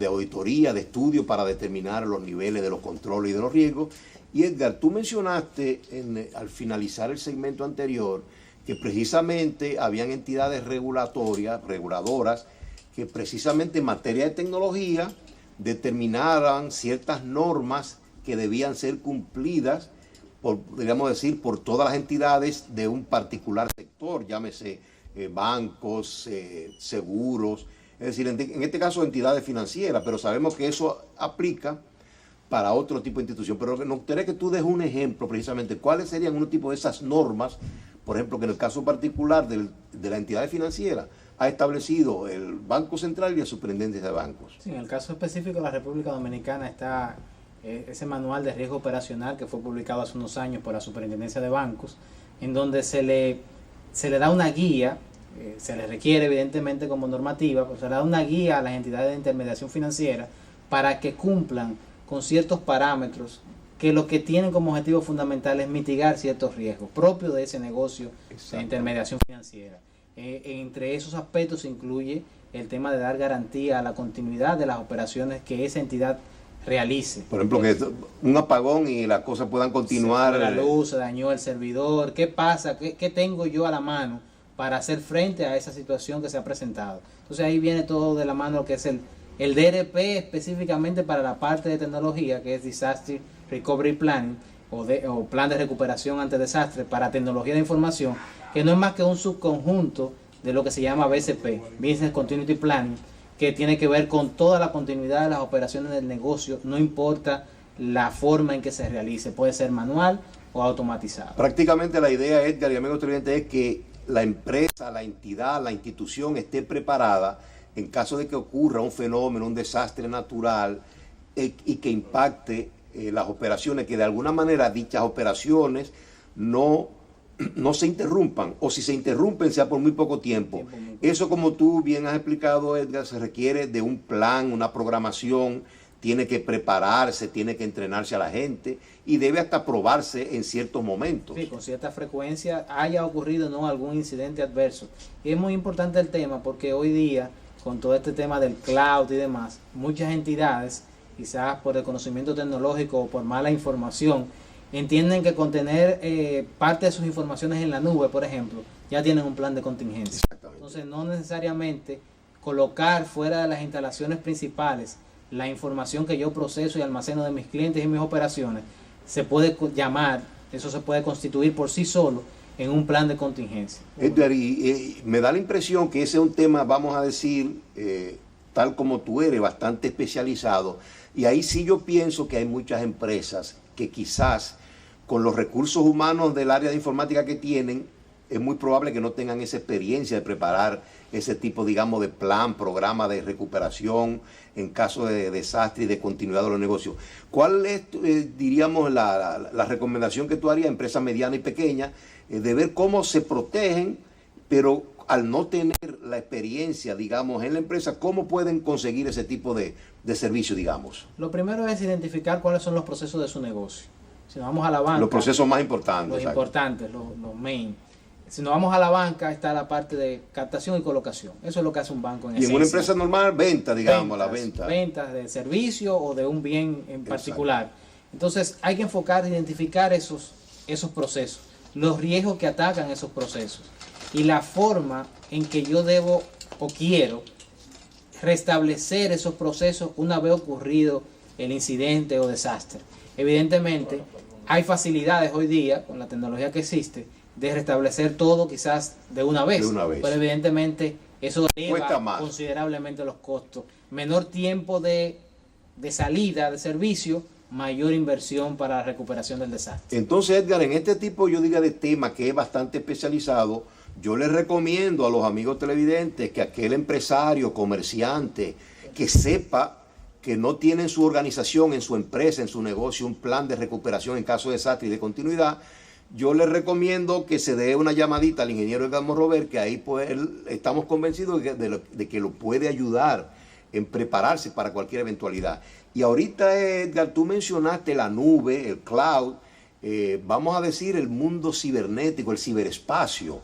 auditoría, de estudio para determinar los niveles de los controles y de los riesgos. Y Edgar, tú mencionaste al finalizar el segmento anterior que precisamente habían entidades reguladoras, que precisamente en materia de tecnología determinaran ciertas normas que debían ser cumplidas digamos decir, por todas las entidades de un particular sector, llámese bancos, seguros, es decir, en este caso entidades financieras, pero sabemos que eso aplica para otro tipo de institución. Pero nos gustaría que tú des un ejemplo precisamente, ¿cuáles serían un tipo de esas normas? Por ejemplo, que en el caso particular de la entidad financiera ha establecido el Banco Central y la Superintendencia de Bancos.
Sí, en el caso específico de la República Dominicana está ese manual de riesgo operacional que fue publicado hace unos años por la Superintendencia de Bancos, en donde se le da una guía, se le requiere evidentemente como normativa, pero se le da una guía a las entidades de intermediación financiera para que cumplan con ciertos parámetros que lo que tienen como objetivo fundamental es mitigar ciertos riesgos propios de ese negocio de intermediación financiera. Entre esos aspectos se incluye el tema de dar garantía a la continuidad de las operaciones que esa entidad realice.
Por ejemplo, que un apagón y las cosas puedan continuar.
La luz, se dañó el servidor, ¿qué pasa? ¿Qué tengo yo a la mano para hacer frente a esa situación que se ha presentado? Entonces ahí viene todo de la mano que es el DRP específicamente para la parte de tecnología, que es Disaster Recovery Plan o Plan de Recuperación ante Desastre para tecnología de información, que no es más que un subconjunto de lo que se llama BCP, Business Continuity Planning, que tiene que ver con toda la continuidad de las operaciones del negocio, no importa la forma en que se realice, puede ser manual o automatizado.
Prácticamente la idea, Edgar y amigos televidentes, es que la empresa, la entidad, la institución esté preparada en caso de que ocurra un fenómeno, un desastre natural y que impacte las operaciones, que de alguna manera dichas operaciones no se interrumpan, o si se interrumpen sea por muy poco tiempo. Eso, como tú bien has explicado, Edgar, se requiere de un plan, una programación, tiene que prepararse, tiene que entrenarse a la gente y debe hasta probarse en ciertos momentos.
Sí, con cierta frecuencia haya ocurrido o no algún incidente adverso. Y es muy importante el tema porque hoy día, con todo este tema del cloud y demás, muchas entidades, quizás por el conocimiento tecnológico o por mala información, entienden que con tener parte de sus informaciones en la nube, por ejemplo, ya tienen un plan de contingencia. Entonces, no necesariamente colocar fuera de las instalaciones principales la información que yo proceso y almaceno de mis clientes y mis operaciones, se puede llamar, eso se puede constituir por sí solo en un plan de contingencia.
Edgar, y me da la impresión que ese es un tema, vamos a decir, tal como tú eres, bastante especializado, y ahí sí yo pienso que hay muchas empresas que quizás con los recursos humanos del área de informática que tienen, es muy probable que no tengan esa experiencia de preparar ese tipo, digamos, de plan, programa de recuperación en caso de desastre y de continuidad de los negocios. ¿Cuál es, diríamos, la recomendación que tú harías a empresas medianas y pequeñas de ver cómo se protegen, pero al no tener la experiencia, digamos, en la empresa, cómo pueden conseguir ese tipo de servicio, digamos?
Lo primero es identificar cuáles son los procesos de su negocio. Si nos vamos a la banca,
los procesos más importantes.
Los importantes, los main. Si nos vamos a la banca, está la parte de captación y colocación. Eso es lo que hace un banco en esencia.
Y en una empresa normal, venta, digamos, la venta.
Ventas de servicio o de un bien en particular. Entonces, hay que enfocar, identificar esos procesos, los riesgos que atacan esos procesos y la forma en que yo debo o quiero restablecer esos procesos una vez ocurrido el incidente o desastre. Evidentemente, hay facilidades hoy día, con la tecnología que existe, de restablecer todo quizás de una vez. Pero evidentemente eso eleva considerablemente los costos. Menor tiempo de salida de servicio, mayor inversión para la recuperación del desastre.
Entonces, Edgar, en este tipo, yo diga, de tema que es bastante especializado, yo les recomiendo a los amigos televidentes que aquel empresario, comerciante, que sepa que no tiene en su organización, en su empresa, en su negocio, un plan de recuperación en caso de desastre y de continuidad, yo les recomiendo que se dé una llamadita al ingeniero Edgar Monrover, que ahí pues, estamos convencidos de que lo puede ayudar en prepararse para cualquier eventualidad. Y ahorita, Edgar, tú mencionaste la nube, el cloud, vamos a decir el mundo cibernético, el ciberespacio.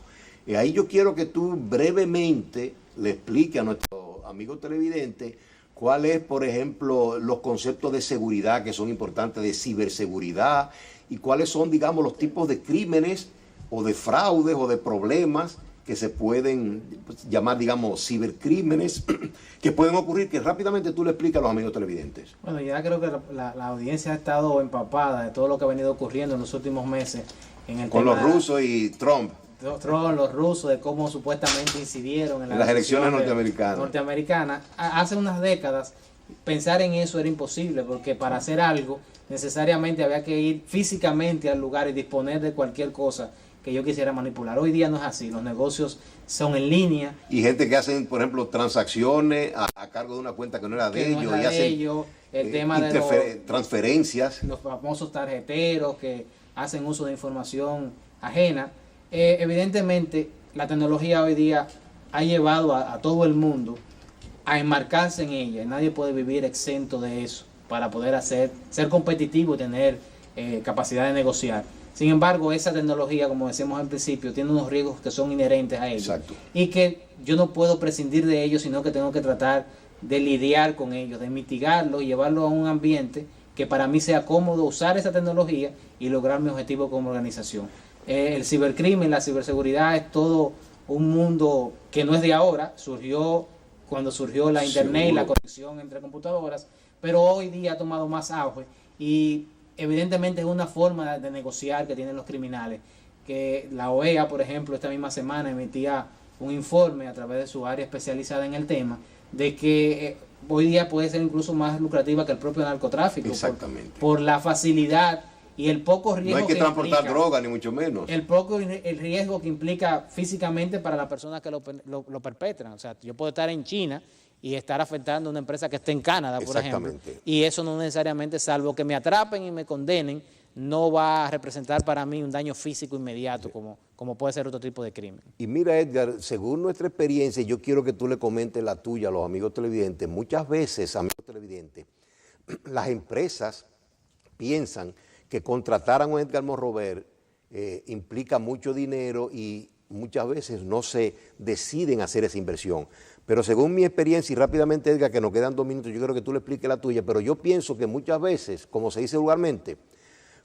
Ahí yo quiero que tú brevemente le expliques a nuestros amigos televidentes cuál es, por ejemplo, los conceptos de seguridad que son importantes, de ciberseguridad, y cuáles son, digamos, los tipos de crímenes o de fraudes o de problemas que se pueden llamar, digamos, cibercrímenes, que pueden ocurrir, que rápidamente tú le explicas a los amigos televidentes.
Bueno, ya creo que la audiencia ha estado empapada de todo lo que ha venido ocurriendo en los últimos meses.
Con los rusos y Trump.
Los rusos, de cómo supuestamente incidieron en
las elecciones norteamericanas.
Hace unas décadas, pensar en eso era imposible, porque para hacer algo, necesariamente había que ir físicamente al lugar y disponer de cualquier cosa que yo quisiera manipular. Hoy día no es así, los negocios son en línea.
Y gente que hacen, por ejemplo, transacciones a cargo de una cuenta que no era de ellos, y hacen
el tema de
transferencias.
Los famosos tarjeteros que hacen uso de información ajena. Evidentemente, la tecnología hoy día ha llevado a todo el mundo a enmarcarse en ella, y nadie puede vivir exento de eso para poder ser competitivo y tener capacidad de negociar. Sin embargo, esa tecnología, como decíamos al principio, tiene unos riesgos que son inherentes a ella.
Exacto.
Y que yo no puedo prescindir de ellos, sino que tengo que tratar de lidiar con ellos, de mitigarlo y llevarlo a un ambiente que para mí sea cómodo usar esa tecnología y lograr mi objetivo como organización. El cibercrimen, la ciberseguridad es todo un mundo que no es de ahora, surgió cuando surgió la internet y la conexión entre computadoras, pero hoy día ha tomado más auge y evidentemente es una forma de negociar que tienen los criminales. Que la OEA, por ejemplo, esta misma semana emitía un informe a través de su área especializada en el tema, de que hoy día puede ser incluso más lucrativa que el propio narcotráfico.
Exactamente.
Por la facilidad y el poco riesgo.
No hay que transportar droga, ni mucho menos.
El riesgo que implica físicamente para las personas que lo perpetran. O sea, yo puedo estar en China y estar afectando a una empresa que esté en Canadá, por ejemplo. Y eso no necesariamente, salvo que me atrapen y me condenen, no va a representar para mí un daño físico inmediato, como puede ser otro tipo de crimen.
Y mira, Edgar, según nuestra experiencia, yo quiero que tú le comentes la tuya a los amigos televidentes. Muchas veces, amigos televidentes, las empresas piensan que contratar a un Edgar Monrover implica mucho dinero y muchas veces no se deciden hacer esa inversión. Pero según mi experiencia, y rápidamente, Edgar, que nos quedan 2 minutos, yo quiero que tú le expliques la tuya, pero yo pienso que muchas veces, como se dice vulgarmente,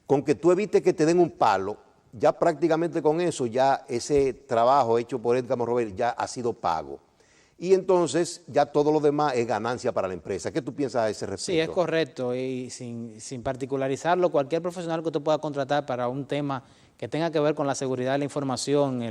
con que tú evites que te den un palo, ya prácticamente con eso, ya ese trabajo hecho por Edgar Monrover ya ha sido pago. Y entonces ya todo lo demás es ganancia para la empresa. ¿Qué tú piensas a ese respecto?
Sí, es correcto. Y sin particularizarlo, cualquier profesional que usted pueda contratar para un tema que tenga que ver con la seguridad de la información,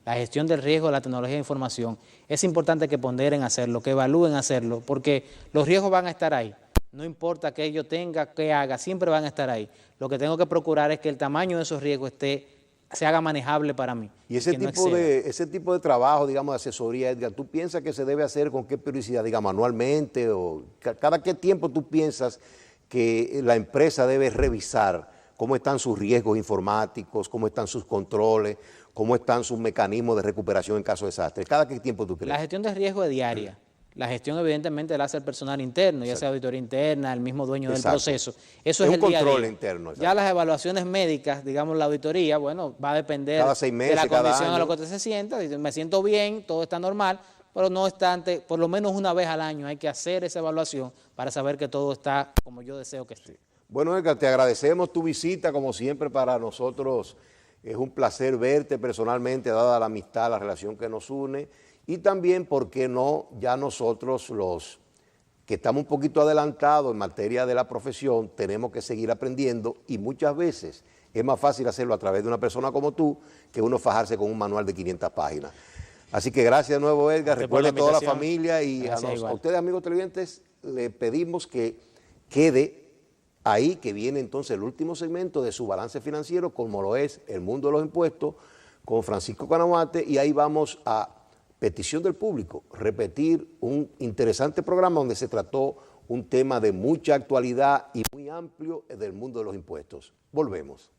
la gestión del riesgo de la tecnología de información, es importante que ponderen hacerlo, que evalúen hacerlo, porque los riesgos van a estar ahí. No importa qué yo tenga, qué haga, siempre van a estar ahí. Lo que tengo que procurar es que el tamaño de esos riesgos se haga manejable para mí.
Y ese tipo de trabajo, digamos, de asesoría, Edgar, ¿tú piensas que se debe hacer con qué periodicidad, digamos, anualmente o cada qué tiempo tú piensas que la empresa debe revisar cómo están sus riesgos informáticos, cómo están sus controles, cómo están sus mecanismos de recuperación en caso de desastre? ¿Cada qué tiempo tú crees?
La gestión de riesgo es diaria. La gestión evidentemente la hace el personal interno, ya sea auditoría interna, el mismo dueño del proceso. Eso es el día a día.
Un control interno.
Ya las evaluaciones médicas, digamos la auditoría, bueno, va a depender
cada 6 meses,
de la condición a lo que usted se sienta. Dice, me siento bien, todo está normal, pero no obstante, por lo menos una vez al año hay que hacer esa evaluación para saber que todo está como yo deseo que esté.
Bueno, Edgar, te agradecemos tu visita, como siempre para nosotros es un placer verte personalmente, dada la amistad, la relación que nos une. Y también, ¿por qué no? Ya nosotros, los que estamos un poquito adelantados en materia de la profesión, tenemos que seguir aprendiendo y muchas veces es más fácil hacerlo a través de una persona como tú que uno fajarse con un manual de 500 páginas. Así que gracias de nuevo, Edgar. Recuerda a toda la
invitación.
familia y a
Gracias,
ustedes, amigos televidentes, le pedimos que quede ahí, que viene entonces el último segmento de su balance financiero, como lo es el mundo de los impuestos, con Francisco Canamate, y ahí vamos a petición del público, repetir un interesante programa donde se trató un tema de mucha actualidad y muy amplio del mundo de los impuestos. Volvemos.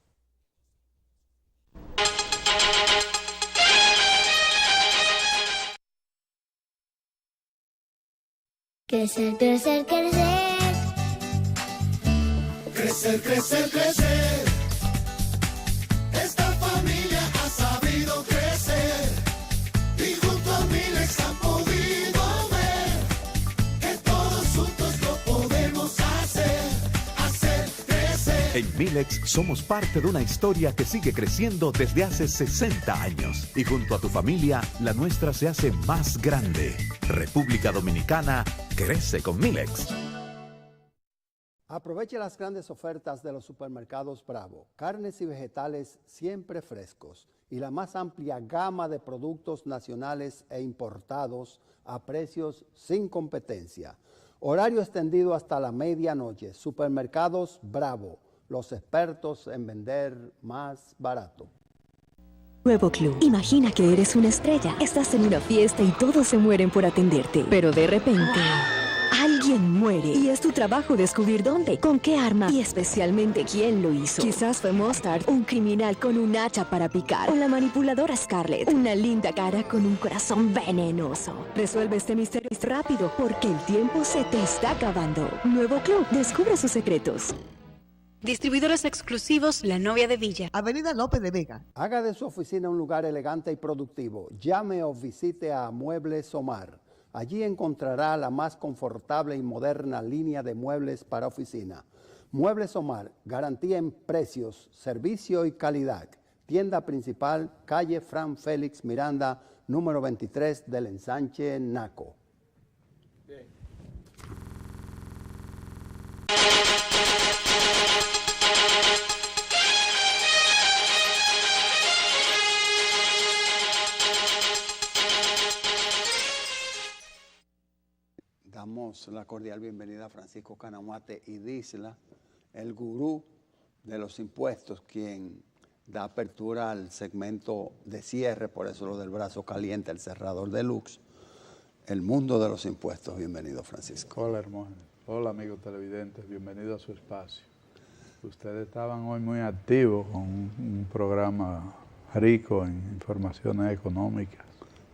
Crecer, crecer, crecer.
Crecer, crecer, crecer. Esta familia ha sabido crecer y junto a Milex han podido ver que todos juntos lo podemos hacer crecer.
En Milex somos parte de una historia que sigue creciendo desde hace 60 años. Y junto a tu familia, la nuestra se hace más grande. República Dominicana crece con Milex.
Aproveche las grandes ofertas de los supermercados Bravo. Carnes y vegetales siempre frescos y la más amplia gama de productos nacionales e importados a precios sin competencia. Horario extendido hasta la medianoche. Supermercados Bravo, los expertos en vender más barato.
Nuevo Club. Imagina que eres una estrella. Estás en una fiesta y todos se mueren por atenderte. Pero de repente, alguien muere. Y es tu trabajo descubrir dónde, con qué arma y especialmente quién lo hizo. Quizás fue Mustard, un criminal con un hacha para picar. O la manipuladora Scarlett, una linda cara con un corazón venenoso. Resuelve este misterio rápido porque el tiempo se te está acabando. Nuevo Club. Descubre sus secretos.
Distribuidores exclusivos La Novia de Villa.
Avenida López de Vega.
Haga de su oficina un lugar elegante y productivo. Llame o visite a Muebles Omar. Allí encontrará la más confortable y moderna línea de muebles para oficina. Muebles Omar, garantía en precios, servicio y calidad. Tienda principal, calle Fran Félix Miranda, número 23 del Ensanche Naco.
Damos la cordial bienvenida a Francisco Canamate y Disla, el gurú de los impuestos, quien da apertura al segmento de cierre, por eso lo del brazo caliente, el cerrador deluxe, el mundo de los impuestos. Bienvenido, Francisco.
Hola, hermano. Hola, amigos televidentes. Bienvenido a su espacio. Ustedes estaban hoy muy activos con un programa rico en informaciones económicas.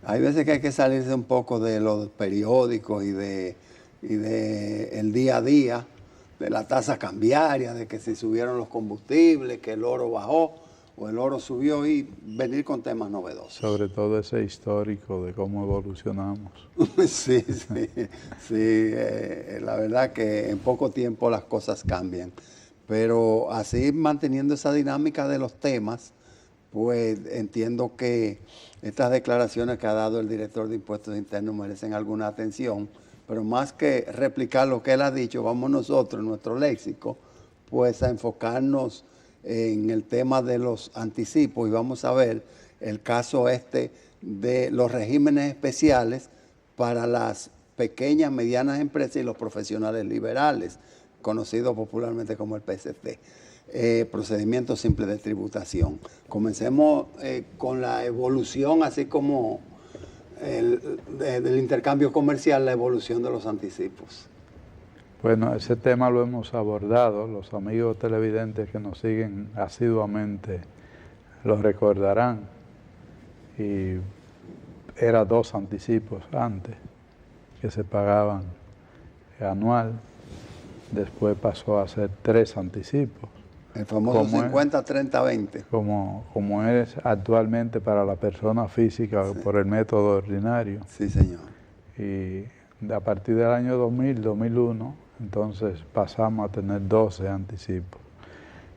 Hay veces que hay que salirse un poco de los periódicos y de el día a día, de la tasa cambiaria, de que si subieron los combustibles, que el oro bajó o el oro subió, y venir con temas novedosos.
Sobre todo ese histórico de cómo evolucionamos.
Sí, la verdad que en poco tiempo las cosas cambian. Pero así, manteniendo esa dinámica de los temas, pues entiendo que estas declaraciones que ha dado el director de Impuestos Internos merecen alguna atención, pero más que replicar lo que él ha dicho, vamos nosotros, en nuestro léxico, pues a enfocarnos en el tema de los anticipos, y vamos a ver el caso de los regímenes especiales para las pequeñas, medianas empresas y los profesionales liberales, conocido popularmente como el PST. Procedimiento simple de tributación. Comencemos con la evolución, así como del intercambio comercial, la evolución de los anticipos.
Bueno, ese tema lo hemos abordado. Los amigos televidentes que nos siguen asiduamente lo recordarán. Y era 2 anticipos antes que se pagaban anual. Después pasó a ser 3 anticipos.
El famoso 50-30-20.
Como es actualmente para la persona física, sí, por el método ordinario.
Sí, señor.
Y a partir del año 2000, 2001, entonces pasamos a tener 12 anticipos.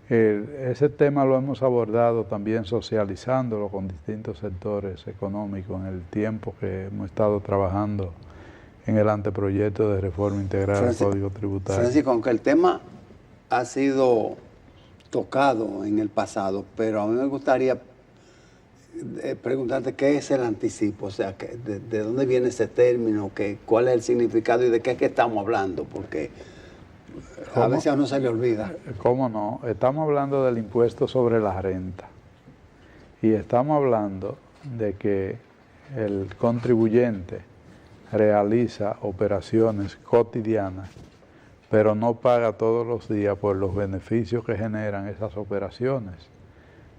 Ese tema lo hemos abordado también socializándolo con distintos sectores económicos en el tiempo que hemos estado trabajando en el anteproyecto de reforma integral del Código Tributario.
Francisco, aunque el tema ha sido tocado en el pasado, pero a mí me gustaría preguntarte qué es el anticipo, o sea, de dónde viene ese término, cuál es el significado y de qué es que estamos hablando, porque a veces a uno se le olvida.
¿Cómo no? Estamos hablando del impuesto sobre la renta y estamos hablando de que el contribuyente realiza operaciones cotidianas, pero no paga todos los días por los beneficios que generan esas operaciones,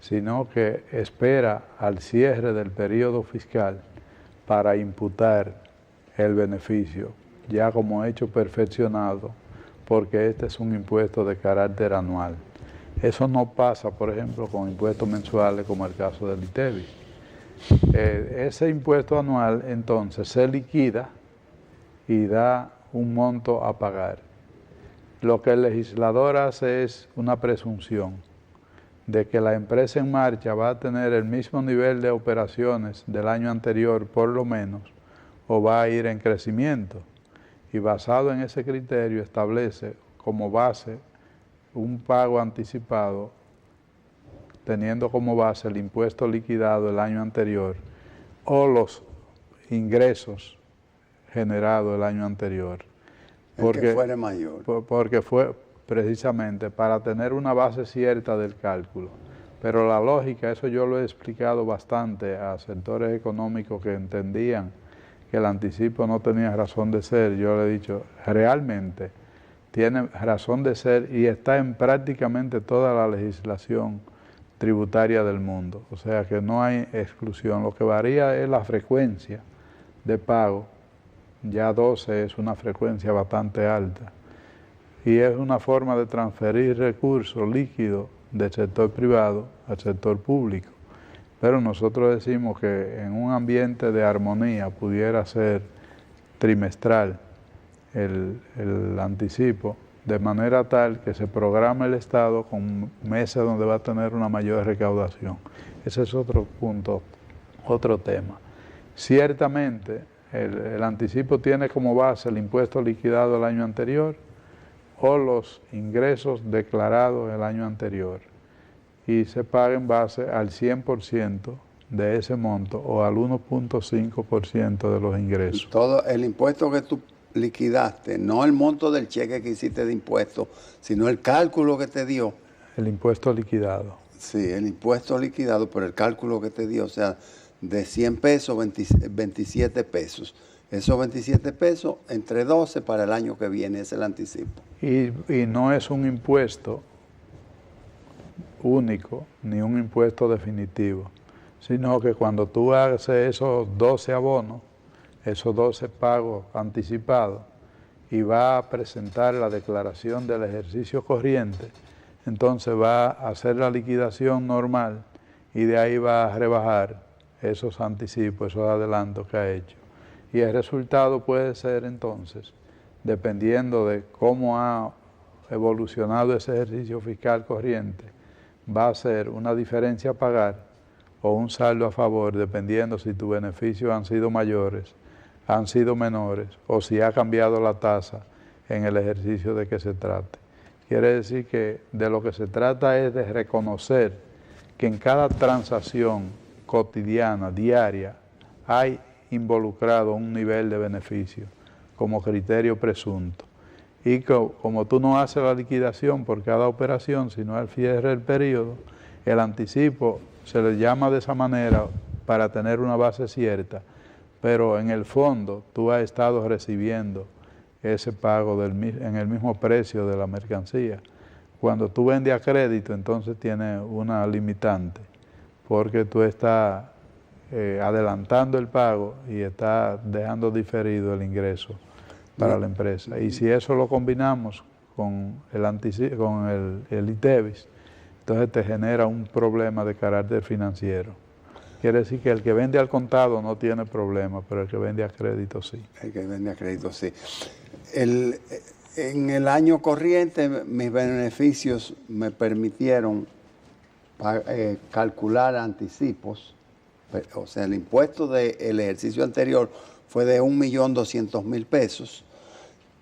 sino que espera al cierre del periodo fiscal para imputar el beneficio, ya como hecho perfeccionado, porque este es un impuesto de carácter anual. Eso no pasa, por ejemplo, con impuestos mensuales, como el caso del ITEVIS. Ese impuesto anual, entonces, se liquida y da un monto a pagar. Lo que el legislador hace es una presunción de que la empresa en marcha va a tener el mismo nivel de operaciones del año anterior, por lo menos, o va a ir en crecimiento. Y basado en ese criterio establece como base un pago anticipado, teniendo como base el impuesto liquidado el año anterior o los ingresos generados el año anterior.
Porque fuera mayor.
Porque fue precisamente para tener una base cierta del cálculo. Pero la lógica, eso yo lo he explicado bastante a sectores económicos que entendían que el anticipo no tenía razón de ser. Yo le he dicho, realmente tiene razón de ser y está en prácticamente toda la legislación tributaria del mundo. O sea que no hay exclusión. Lo que varía es la frecuencia de pago. Ya 12 es una frecuencia bastante alta. Y es una forma de transferir recursos líquidos del sector privado al sector público. Pero nosotros decimos que en un ambiente de armonía pudiera ser trimestral el anticipo, de manera tal que se programa el Estado con meses donde va a tener una mayor recaudación. Ese es otro punto, otro tema. Ciertamente, el anticipo tiene como base el impuesto liquidado el año anterior o los ingresos declarados el año anterior, y se paga en base al 100% de ese monto o al 1.5% de los ingresos.
Todo el impuesto que tú liquidaste, no el monto del cheque que hiciste de impuesto, sino el cálculo que te dio.
El impuesto liquidado.
Sí, el impuesto liquidado por el cálculo que te dio, o sea, de 100 pesos, 27 pesos. Esos 27 pesos entre 12 para el año que viene es el anticipo.
Y no es un impuesto único, ni un impuesto definitivo, sino que cuando tú haces esos 12 abonos, esos 12 pagos anticipados, y va a presentar la declaración del ejercicio corriente, entonces va a hacer la liquidación normal y de ahí va a rebajar esos anticipos, esos adelantos que ha hecho. Y el resultado puede ser entonces, dependiendo de cómo ha evolucionado ese ejercicio fiscal corriente, va a ser una diferencia a pagar o un saldo a favor, dependiendo si tus beneficios han sido mayores, han sido menores, o si ha cambiado la tasa en el ejercicio de que se trate. Quiere decir que de lo que se trata es de reconocer que en cada transacción cotidiana, diaria, hay involucrado un nivel de beneficio como criterio presunto. Y como tú no haces la liquidación por cada operación, sino al cierre del periodo, el anticipo se le llama de esa manera para tener una base cierta, pero en el fondo tú has estado recibiendo ese pago en el mismo precio de la mercancía. Cuando tú vendes a crédito, entonces tiene una limitante, porque tú estás adelantando el pago y estás dejando diferido el ingreso para la empresa. Y si eso lo combinamos con el ITEVIS, entonces te genera un problema de carácter financiero. Quiere decir que el que vende al contado no tiene problema, pero el que vende a crédito sí.
El que vende a crédito sí. En el año corriente mis beneficios me permitieron calcular anticipos, o sea, el impuesto del ejercicio anterior fue de 1.200.000 pesos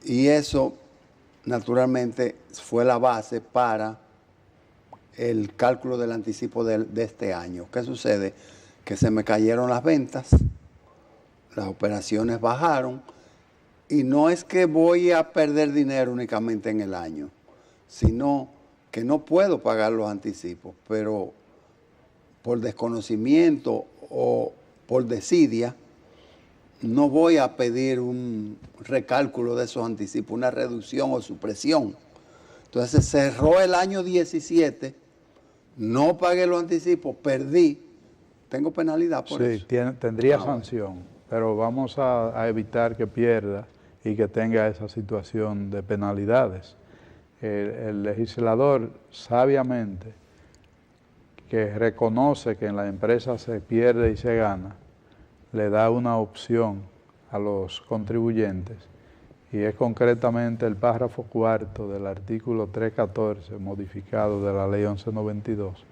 y eso naturalmente fue la base para el cálculo del anticipo de este año. ¿Qué sucede? que se me cayeron las ventas, las operaciones bajaron, y no es que voy a perder dinero únicamente en el año, sino que no puedo pagar los anticipos, pero por desconocimiento o por desidia, no voy a pedir un recálculo de esos anticipos, una reducción o supresión. Entonces cerró el año 17, no pagué los anticipos, perdí, tengo penalidad por eso.
Sí, tendría sanción, pero vamos a evitar que pierda y que tenga esa situación de penalidades. El legislador sabiamente, que reconoce que en la empresa se pierde y se gana, le da una opción a los contribuyentes, y es concretamente el párrafo 4 del artículo 314 modificado de la ley 1192,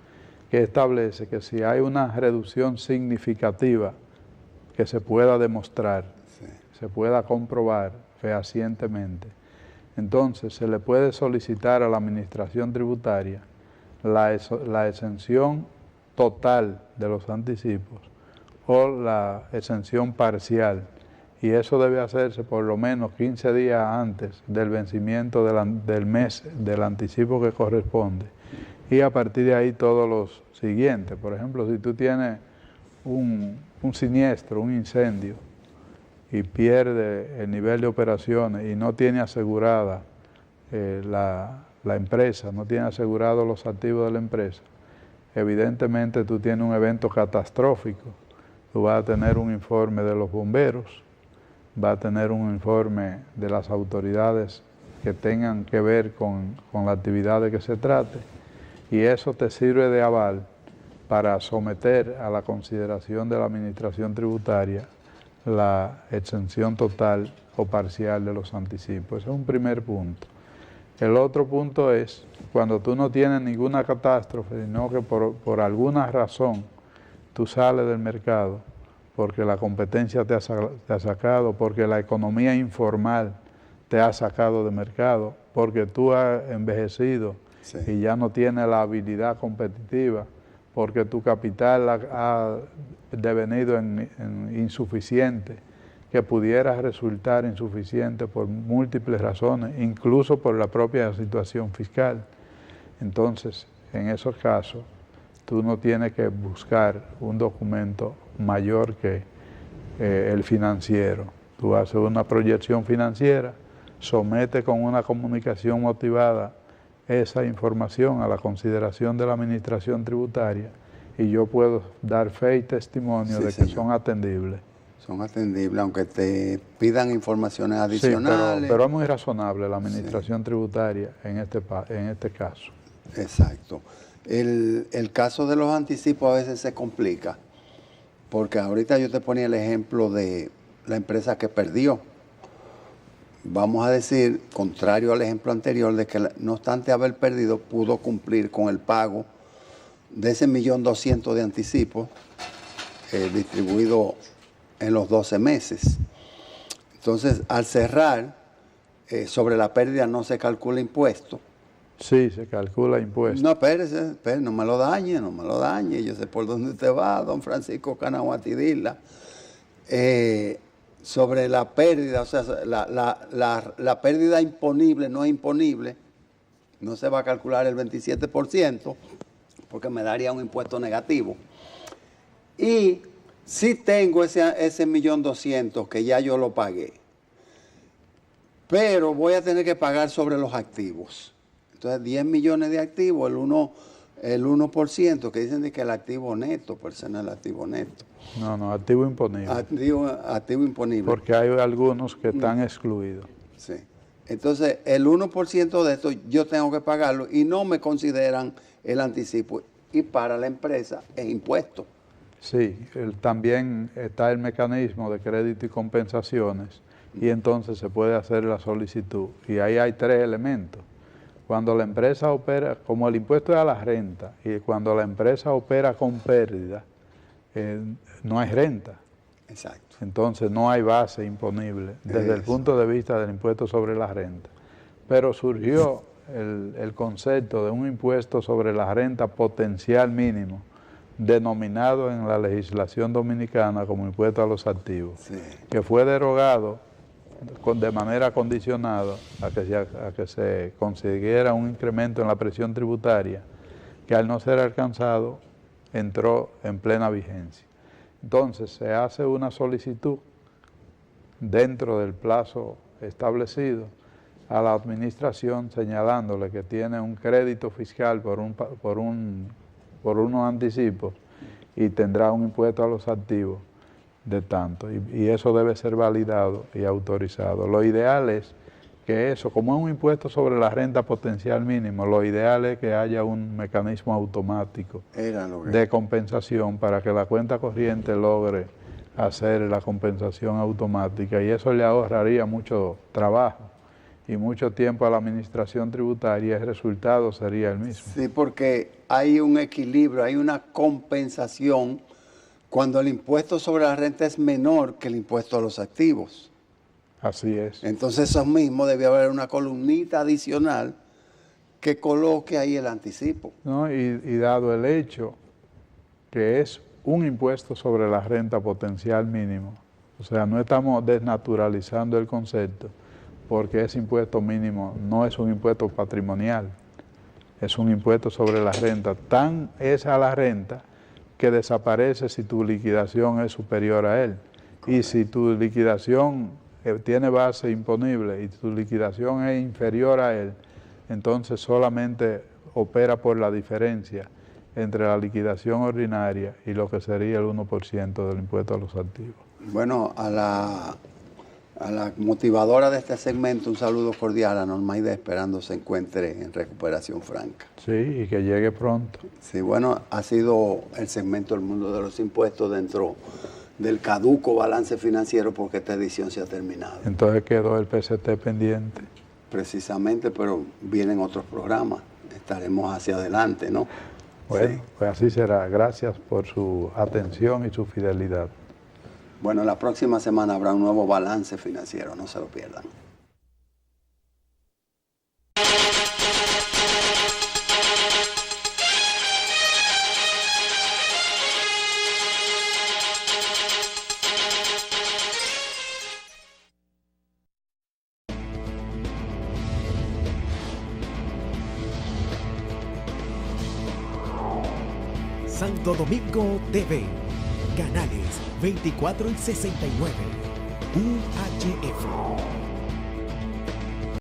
que establece que si hay una reducción significativa que se pueda demostrar, se pueda comprobar fehacientemente, entonces se le puede solicitar a la administración tributaria la exención total de los anticipos o la exención parcial, y eso debe hacerse por lo menos 15 días antes del vencimiento del mes del anticipo que corresponde, y a partir de ahí todos los siguientes. Por ejemplo, si tú tienes un siniestro, un incendio, y pierde el nivel de operaciones y no tiene asegurada la empresa, no tiene asegurados los activos de la empresa, evidentemente tú tienes un evento catastrófico. Tú vas a tener un informe de los bomberos, vas a tener un informe de las autoridades que tengan que ver con la actividad de que se trate, y eso te sirve de aval para someter a la consideración de la administración tributaria la exención total o parcial de los anticipos. Ese es un primer punto. El otro punto es cuando tú no tienes ninguna catástrofe, sino que por alguna razón tú sales del mercado, porque la competencia te ha sacado, porque la economía informal te ha sacado del mercado, porque tú has envejecido y ya no tienes la habilidad competitiva, porque tu capital ha devenido en insuficiente, que pudiera resultar insuficiente por múltiples razones, incluso por la propia situación fiscal. Entonces, en esos casos, tú no tienes que buscar un documento mayor que el financiero. Tú haces una proyección financiera, sometes con una comunicación motivada esa información a la consideración de la administración tributaria, y yo puedo dar fe y testimonio de que son atendibles.
Son atendibles, aunque te pidan informaciones adicionales.
Sí, pero es muy razonable la administración tributaria en este caso.
Exacto. El caso de los anticipos a veces se complica, porque ahorita yo te ponía el ejemplo de la empresa que perdió. Vamos a decir, contrario al ejemplo anterior, de que no obstante haber perdido, pudo cumplir con el pago de ese 1.200.000 de anticipos distribuido en los 12 meses. Entonces, al cerrar, sobre la pérdida no se calcula impuesto.
Sí, se calcula impuesto.
No, espérese, no me lo dañe, yo sé por dónde usted va, don Francisco Canahuatidila. Sobre la pérdida, o sea, la pérdida imponible, no imponible, no se va a calcular el 27%, porque me daría un impuesto negativo. Y sí tengo ese 1.200.000 que ya yo lo pagué, pero voy a tener que pagar sobre los activos. Entonces, 10 millones de activos, el 1%, que dicen que el activo neto, pero ese no es el activo neto.
No, activo imponible.
Activo imponible.
Porque hay algunos que están excluidos.
Sí. Entonces, el 1% de esto yo tengo que pagarlo y no me consideran el anticipo. Y para la empresa es impuesto.
Sí, también está el mecanismo de crédito y compensaciones, y entonces se puede hacer la solicitud. Y ahí hay 3 elementos. Cuando la empresa opera, como el impuesto es a la renta, y cuando la empresa opera con pérdida, no hay renta.
Exacto.
Entonces no hay base imponible desde el punto de vista del impuesto sobre la renta. Pero surgió el concepto de un impuesto sobre la renta potencial mínimo denominado en la legislación dominicana como impuesto a los activos, que fue derogado de manera condicionada a que se consiguiera un incremento en la presión tributaria, que al no ser alcanzado entró en plena vigencia. Entonces se hace una solicitud dentro del plazo establecido a la administración, señalándole que tiene un crédito fiscal por unos anticipos y tendrá un impuesto a los activos de tanto, y eso debe ser validado y autorizado. Lo ideal es que eso, como es un impuesto sobre la renta potencial mínimo, lo ideal es que haya un mecanismo automático de compensación para que la cuenta corriente logre hacer la compensación automática, y eso le ahorraría mucho trabajo y mucho tiempo a la administración tributaria. El resultado sería el mismo.
Sí, porque hay un equilibrio, hay una compensación cuando el impuesto sobre la renta es menor que el impuesto a los activos.
Así es.
Entonces eso mismo debe haber una columnita adicional que coloque ahí el anticipo.
¿No? Y dado el hecho que es un impuesto sobre la renta potencial mínimo, o sea, no estamos desnaturalizando el concepto, porque ese impuesto mínimo no es un impuesto patrimonial, es un impuesto sobre la renta. Tan es a la renta que desaparece si tu liquidación es superior a él. Correcto. Y si tu liquidación tiene base imponible y tu liquidación es inferior a él, entonces solamente opera por la diferencia entre la liquidación ordinaria y lo que sería el 1% del impuesto a los activos.
Bueno, a la motivadora de este segmento, un saludo cordial a Normaida, esperando se encuentre en recuperación franca.
Sí, y que llegue pronto.
Sí, bueno, ha sido el segmento El Mundo de los Impuestos dentro del caduco balance financiero, porque esta edición se ha terminado.
Entonces quedó el PCT pendiente.
Precisamente, pero vienen otros programas, estaremos hacia adelante, ¿no?
Bueno, sí. Pues así será. Gracias por su atención y su fidelidad.
Bueno, la próxima semana habrá un nuevo balance financiero, no se lo pierdan.
Santo Domingo TV, canales 24 y 69, UHF.